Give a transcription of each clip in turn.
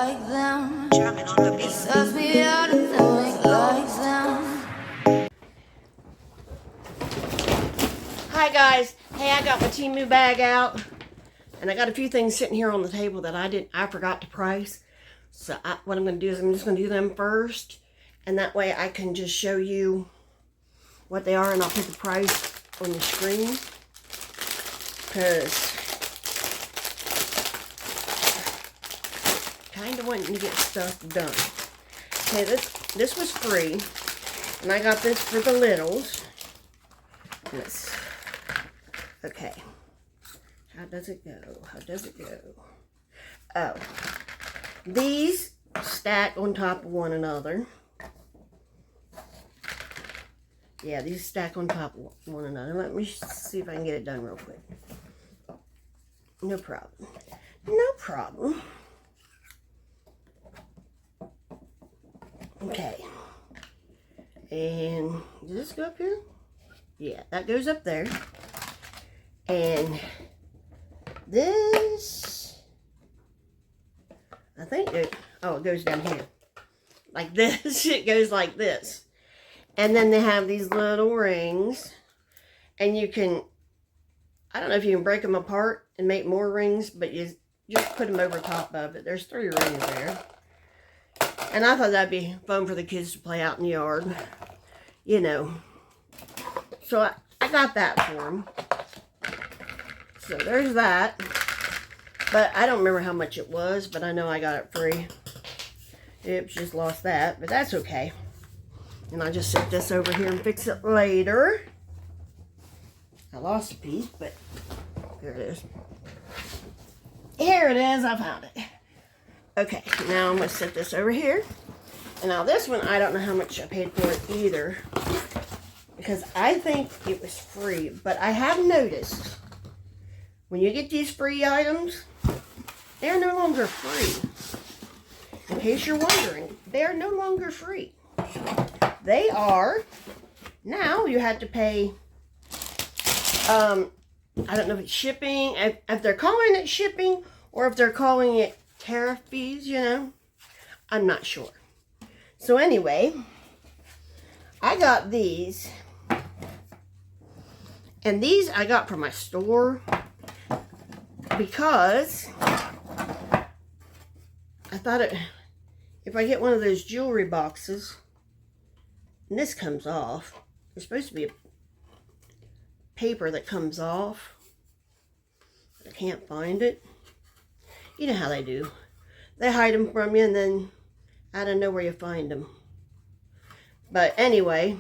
like them. Jamming on the beat. Sells me out and then like them. Hi guys. Hey, I got my Temu bag out, and I got a few things sitting here on the table that I forgot to price. So what I'm going to do is I'm just going to do them first, and that way I can just show you what they are, and I'll put the price on the screen, because kind of wanting to get stuff done. Okay, this was free, and I got this for the littles. Okay, how does it go? How does it go? Oh, these stack on top of one another. Yeah, these stack on top of one another. Let me see if I can get it done real quick. No problem. No problem. Okay. And does this go up here? Yeah, that goes up there. And this, I think it goes down here. Like this. It goes like this. And then they have these little rings. And you can, I don't know if you can break them apart and make more rings, but you just put them over top of it. There's 3 rings there. And I thought that'd be fun for the kids to play out in the yard. You know. So I got that for them. So there's that. But I don't remember how much it was, but I know I got it free. Oops, just lost that, but that's okay. And I'll just set this over here and fix it later. I lost a piece, but here it is. Here it is, I found it. Okay, now I'm going to set this over here. And now this one, I don't know how much I paid for it either, because I think it was free. But I have noticed, when you get these free items, they're no longer free. In case you're wondering, they're no longer free. They are, now you have to pay, I don't know if it's shipping, if they're calling it shipping, or if they're calling it tariff fees, you know. I'm not sure. So anyway, I got these. And these I got from my store because I thought if I get one of those jewelry boxes, and this comes off, there's supposed to be a paper that comes off. I can't find it. You know how they do. They hide them from you, and then I don't know where you find them. But anyway,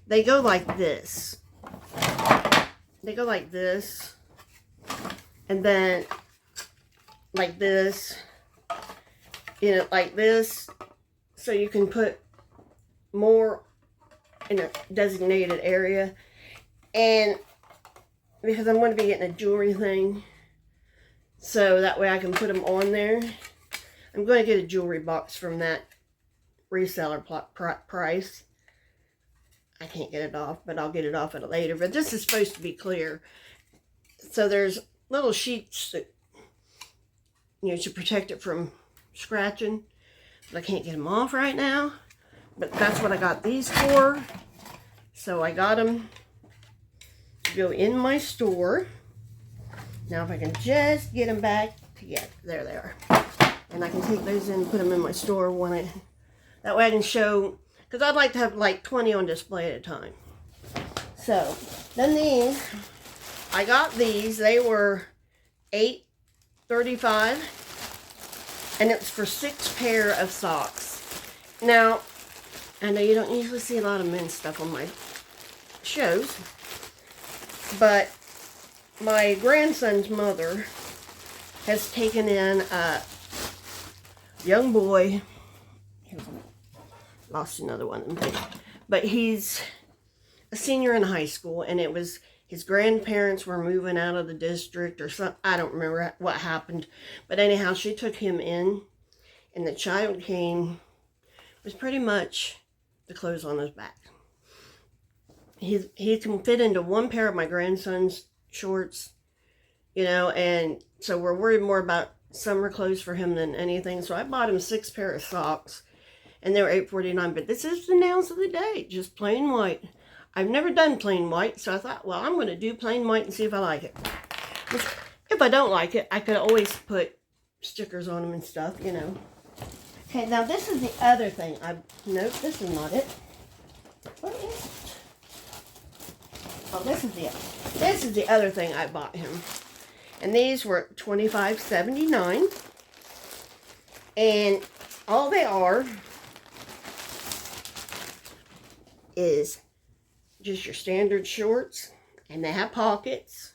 they go like this. They go like this, and then like this, you know, like this, so you can put more in a designated area. And because I'm going to be getting a jewelry thing, so that way I can put them on there. I'm going to get a jewelry box from that reseller price. I can't get it off, but I'll get it off at it later. But this is supposed to be clear. So there's little sheets that, you know, to protect it from scratching. But I can't get them off right now. But that's what I got these for. So I got them to go in my store. Now if I can just get them back together. There they are. And I can take those in and put them in my store when that way I can show, because I'd like to have like 20 on display at a time. So, then these, I got these. They were $8.35, and it was for 6 pair of socks. Now, I know you don't usually see a lot of men's stuff on my shows, but my grandson's mother has taken in a young boy. Lost another one of them, but he's a senior in high school, and it was his grandparents were moving out of the district or something. I don't remember what happened, but anyhow, she took him in, and the child came, was pretty much the clothes on his back. He can fit into 1 pair of my grandson's shorts, you know, and so we're worried more about summer clothes for him than anything. So I bought him 6 pair of socks, and they were $8.49. But this is the nails of the day, just plain white. I've never done plain white, so I thought, well, I'm going to do plain white and see if I like it. Which, if I don't like it, I could always put stickers on them and stuff, you know. Okay, now this is the other thing. Nope, this is not it. What is it? Oh, this is the other thing I bought him. And these were $25.79. And all they are is just your standard shorts. And they have pockets.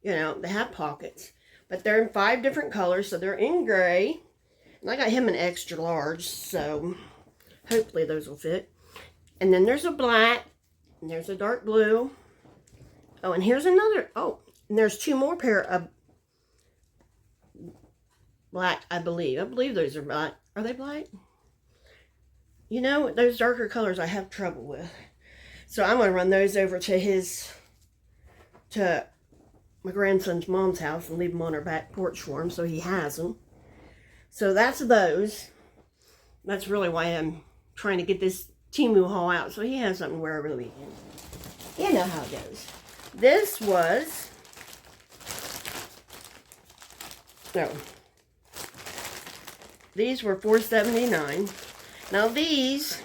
You know, they have pockets. But they're in 5 different colors. So they're in gray. And I got him an extra large. So hopefully those will fit. And then there's a black. And there's a dark blue. Oh, and here's another. Oh, and there's 2 more pair of black, I believe. I believe those are black. Are they black? You know, those darker colors I have trouble with. So I'm going to run those over to my grandson's mom's house and leave them on our back porch for him so he has them. So that's those. That's really why I'm trying to get this Temu haul out so he has something to wear over the weekend. You know how it goes. This was, these were $4.79. Now these,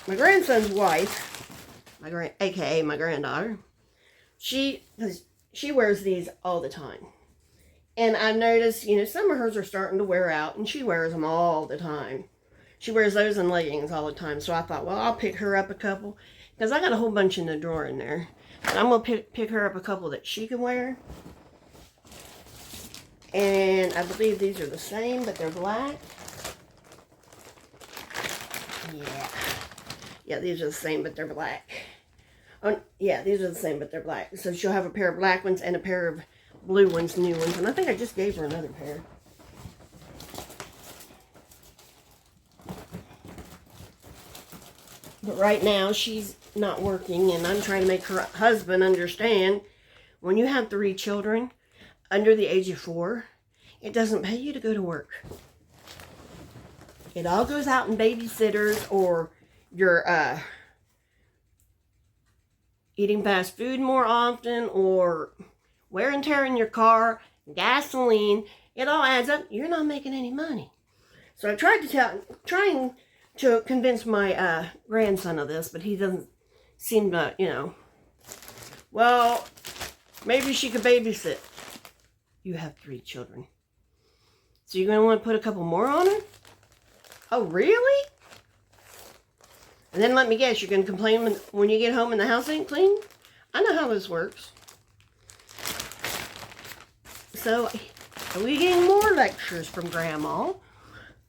my grandson's wife, aka my granddaughter, she wears these all the time. And I've noticed, you know, some of hers are starting to wear out, and she wears them all the time. She wears those in leggings all the time. So I thought, well, I'll pick her up a couple. Because I got a whole bunch in the drawer in there. And I'm going to pick her up a couple that she can wear. And I believe these are the same, but they're black. Yeah. Yeah, these are the same, but they're black. Oh, yeah, these are the same, but they're black. So she'll have a pair of black ones and a pair of blue ones, new ones. And I think I just gave her another pair. But right now, she's not working, and I'm trying to make her husband understand when you have 3 children under the age of 4, it doesn't pay you to go to work. It all goes out in babysitters or you're eating fast food more often or wear and tear in your car, gasoline. It all adds up. You're not making any money. So I tried to convince my grandson of this, but he doesn't seem to, you know. Well, maybe she could babysit. You have 3 children. So you're going to want to put a couple more on her? Oh, really? And then let me guess, you're going to complain when you get home and the house ain't clean? I know how this works. So, are we getting more lectures from Grandma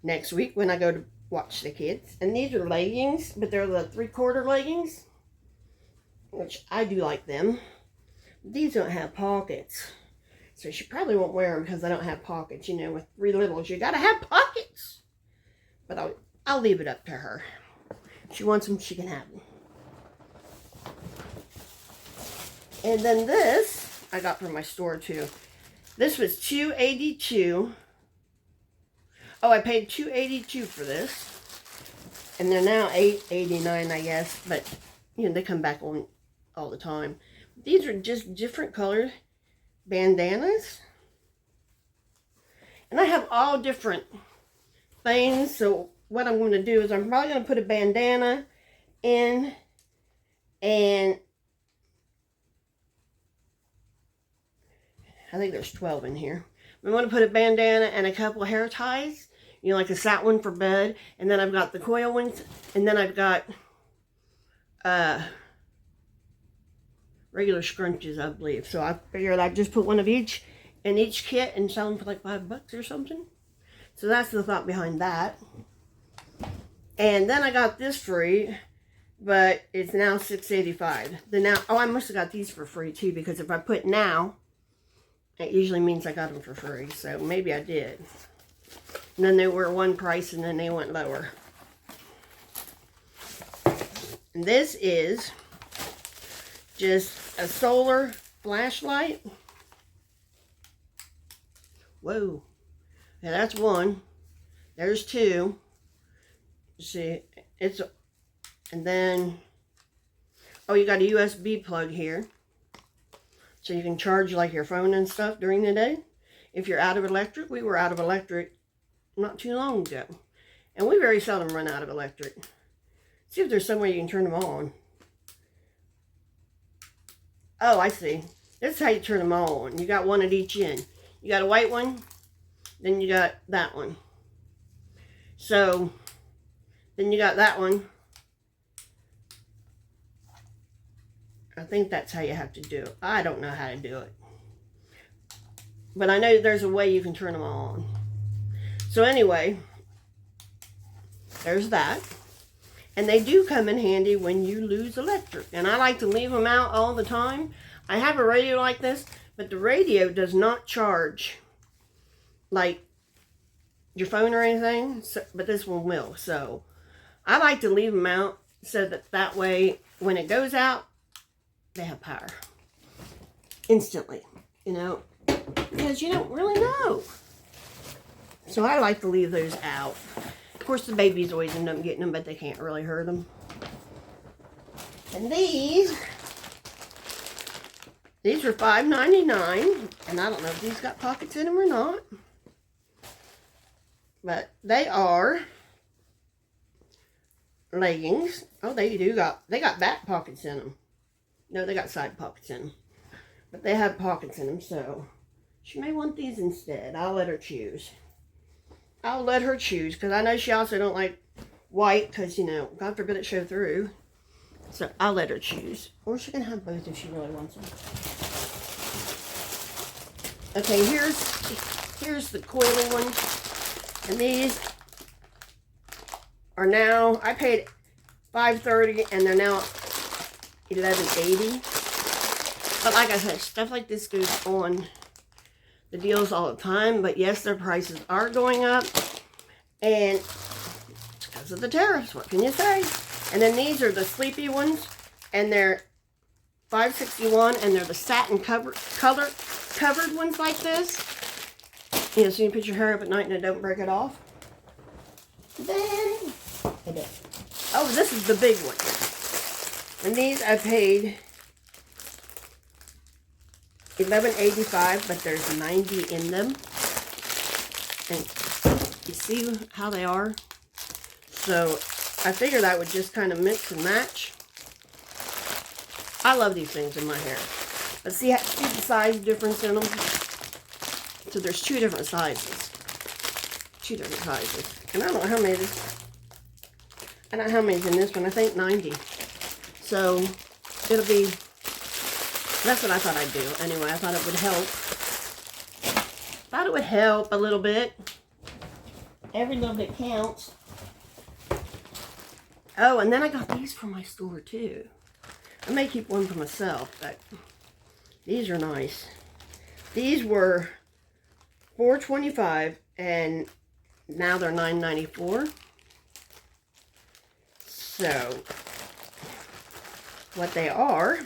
next week when I go to watch the kids? And these are leggings, but they're the 3/4 leggings, which I do like them. These don't have pockets, so she probably won't wear them because they don't have pockets. You know, with 3 littles, you gotta have pockets. But I'll leave it up to her. If she wants them, she can have them. And then this I got from my store too. This was $2.82. Oh, I paid $2.82 for this. And they're now $8.89, I guess. But, you know, they come back on all the time. These are just different colored bandanas. And I have all different things. So what I'm going to do is I'm probably going to put a bandana in. And I think there's 12 in here. I'm going to put a bandana and a couple of hair ties. You know, like a satin one for bed. And then I've got the coil ones. And then I've got regular scrunchies, I believe. So I figured I'd just put one of each in each kit and sell them for like $5 or something. So that's the thought behind that. And then I got this free. But it's now $6.85. Oh, I must have got these for free too. Because if I put now, it usually means I got them for free. So maybe I did. And then they were one price and then they went lower. And this is just a solar flashlight. Whoa. Yeah, that's one. There's two. See, it's, and then, oh, you got a USB plug here. So you can charge like your phone and stuff during the day. If you're out of electric, we were out of electric not too long ago. And we very seldom run out of electric. See if there's some way you can turn them on. Oh, I see. This is how you turn them on. You got one at each end. You got a white one, then you got that one. So, then you got that one. I think that's how you have to do it. I don't know how to do it. But I know there's a way you can turn them on. So anyway, there's that. And they do come in handy when you lose electric. And I like to leave them out all the time. I have a radio like this, but the radio does not charge like your phone or anything. So, but this one will. So I like to leave them out so that way when it goes out, they have power instantly, you know, because you don't really know. So I like to leave those out. Of course, the babies always end up getting them, but they can't really hurt them. And these were $5.99, and I don't know if these got pockets in them or not, but they are leggings. Oh, they got back pockets in them. No, they got side pockets in them. But they have pockets in them, so she may want these instead. I'll let her choose. I'll let her choose, because I know she also don't like white, because, you know, God forbid it show through. So I'll let her choose. Or she can have both if she really wants them. Okay, here's the coily ones. And these are now, I paid $5.30, and they're now $11.80. But like I said, stuff like this goes on the deals all the time. But yes, their prices are going up, and it's because of the tariffs. What can you say? And then these are the sleepy ones, and they're $5.61, and they're the satin covered ones like this. You know, so you can put your hair up at night and it don't break it off. Then oh, this is the big one. And these I paid $11.85, but there's 90 in them. And you see how they are? So I figured I would just kind of mix and match. I love these things in my hair. But see the size difference in them? So there's two different sizes. Two different sizes. And I don't know how many I don't know how many's in this one. I think 90. So it'll be, that's what I thought I'd do. Anyway, I thought it would help. Thought it would help a little bit. Every little bit counts. Oh, and then I got these from my store too. I may keep one for myself, but these are nice. These were $4.25, and now they're $9.94. So what they are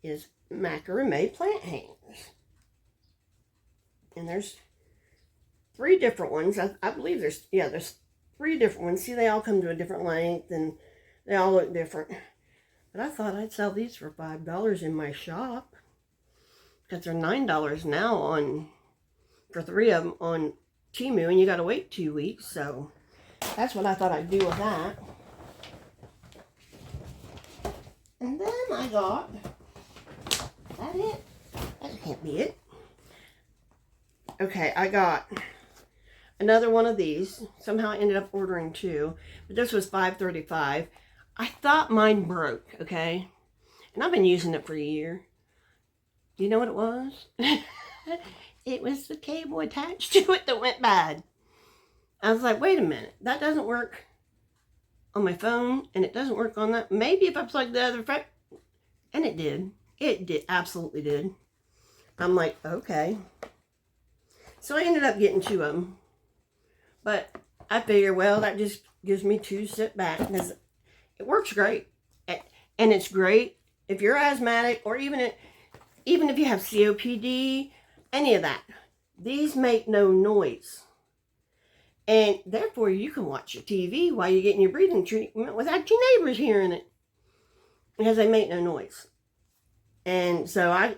is macrame plant hangers. And there's 3 different ones. I believe there's 3 different ones. See, they all come to a different length, and they all look different. But I thought I'd sell these for $5 in my shop, because they're $9 now for 3 of them on Temu, and you got to wait 2 weeks. So that's what I thought I'd do with that. And then I got, is that it? That can't be it. Okay, I got another one of these. Somehow I ended up ordering 2, but this was $5.35. I thought mine broke, okay? And I've been using it for a year. Do you know what it was? It was the cable attached to it that went bad. I was like, wait a minute, that doesn't work on my phone, and it doesn't work on that. Maybe if I plug the other phone, and it did. It did, absolutely did. I'm like, okay. So I ended up getting 2 of them. But I figure, well, that just gives me 2 sit back, because it works great. And it's great if you're asthmatic, or even if you have COPD, any of that. these make no noise. And therefore, you can watch your TV while you're getting your breathing treatment without your neighbors hearing it. Because they make no noise. And so I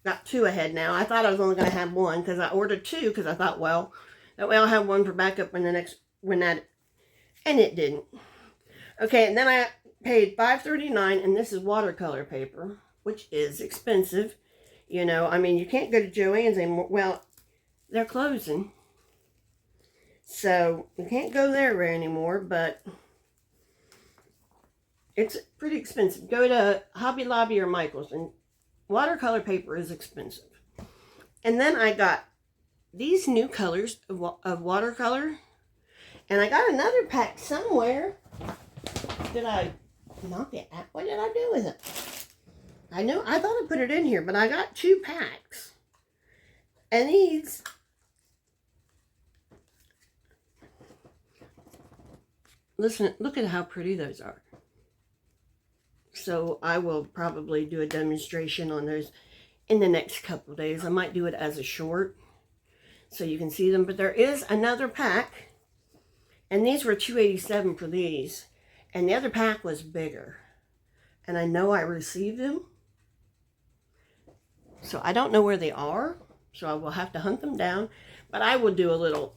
got 2 ahead now. I thought I was only going to have 1 because I ordered 2 because I thought, well, that way I'll have 1 for backup when the next, and it didn't. Okay, and then I paid $5.39, and this is watercolor paper, which is expensive. You know, I mean, you can't go to Joann's anymore. Well, they're closing. So, you can't go there anymore, but it's pretty expensive. Go to Hobby Lobby or Michael's, and watercolor paper is expensive. And then I got these new colors of watercolor. And I got another pack somewhere. Did I knock it out? What did I do with it? I thought I put it in here, but I got 2 packs. And these, listen, look at how pretty those are. So I will probably do a demonstration on those in the next couple days. I might do it as a short so you can see them. But there is another pack. And these were $2.87 for these. And the other pack was bigger. And I know I received them. So I don't know where they are. So I will have to hunt them down. But I will do a little,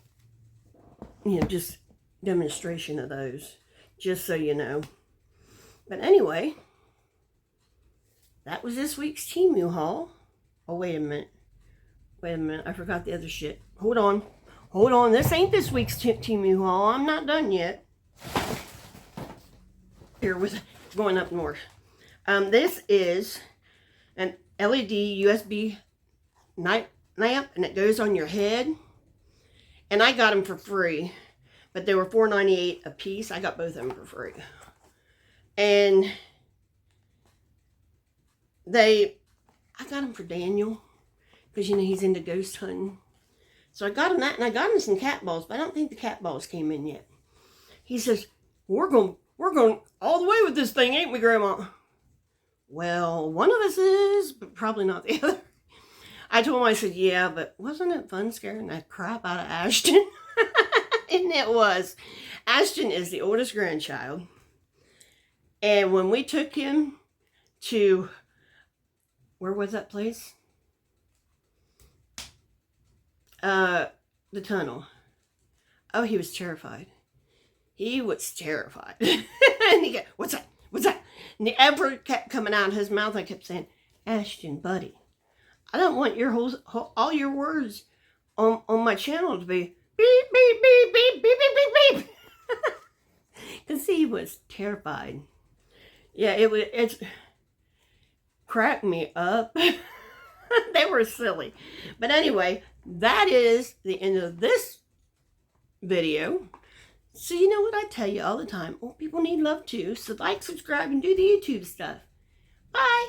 just demonstration of those. Just so you know. But anyway, that was this week's Temu haul. Oh, wait a minute. I forgot the other shit. Hold on. This ain't this week's Temu haul. I'm not done yet. Here with going up north. This is an LED USB night lamp, and it goes on your head. And I got them for free, but they were $4.98 a piece. I got both of them for free. And I got them for Daniel, because he's into ghost hunting. So I got him that, and I got him some cat balls, but I don't think the cat balls came in yet. He says, we're going all the way with this thing, ain't we, Grandma? Well, one of us is, but probably not the other. I told him, I said, yeah, but wasn't it fun scaring that crap out of Ashton? And it was. Ashton is the oldest grandchild. And when we took him to, where was that place? The tunnel. Oh, he was terrified. He was terrified. And he got, what's that? And the effort kept coming out of his mouth. I kept saying, Ashton, buddy, I don't want your all your words on my channel to be beep, beep, beep, beep, beep, beep, beep, beep. Because he was terrified. Yeah, it's cracked me up. They were silly. But anyway, that is the end of this video. So you know what I tell you all the time. Old people need love too. So like, subscribe, and do the YouTube stuff. Bye.